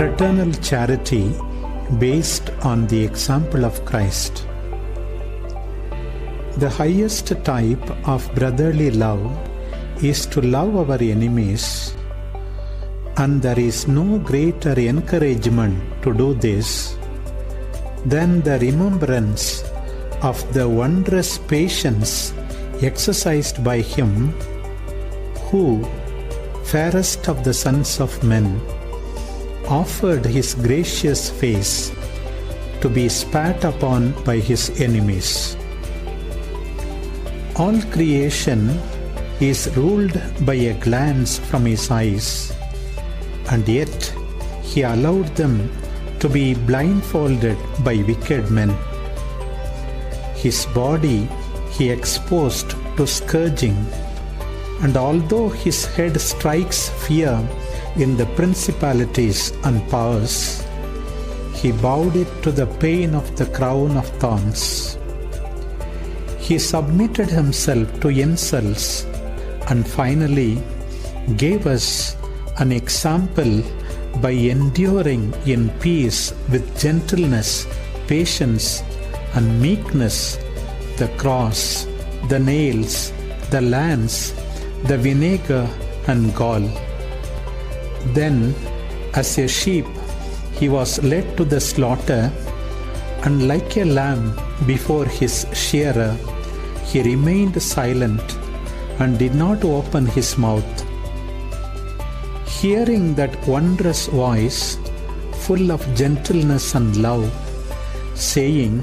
fraternal charity based on the example of Christ. The highest type of brotherly love is to love our enemies, and there is no greater encouragement to do this than the remembrance of the wondrous patience exercised by him who, fairest of the sons of men, offered his gracious face to be spat upon by his enemies. All creation is ruled by a glance from his eyes, and yet he allowed them to be blindfolded by wicked men. His body he exposed to scourging, and although his head strikes fear in the principalities and powers, he bowed it to the pain of the crown of thorns. He submitted himself to insults and finally gave us an example by enduring in peace with gentleness, patience, and meekness the cross, the nails, the lance, the vinegar and gall. Then, as a sheep, he was led to the slaughter, and like a lamb before his shearer, he remained silent and did not open his mouth. Hearing that wondrous voice, full of gentleness and love, saying,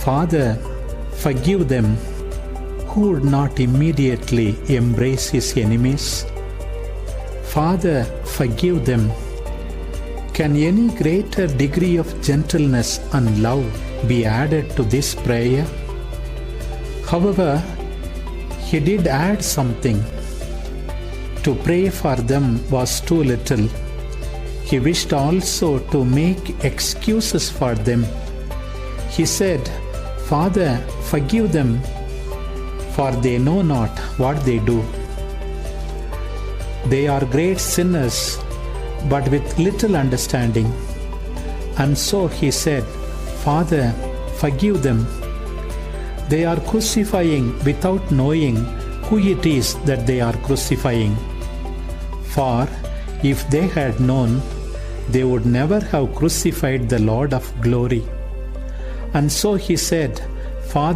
"Father, forgive them," who would not immediately embrace his enemies? "Father, forgive them." Can any greater degree of gentleness and love be added to this prayer? However, he did add something. To pray for them was too little. He wished also to make excuses for them. He said, "Father, forgive them, for they know not what they do. They are great sinners, but with little understanding." And so he said, "Father, forgive them. They are crucifying without knowing who it is that they are crucifying. For if they had known, they would never have crucified the Lord of glory." And so he said, "Father,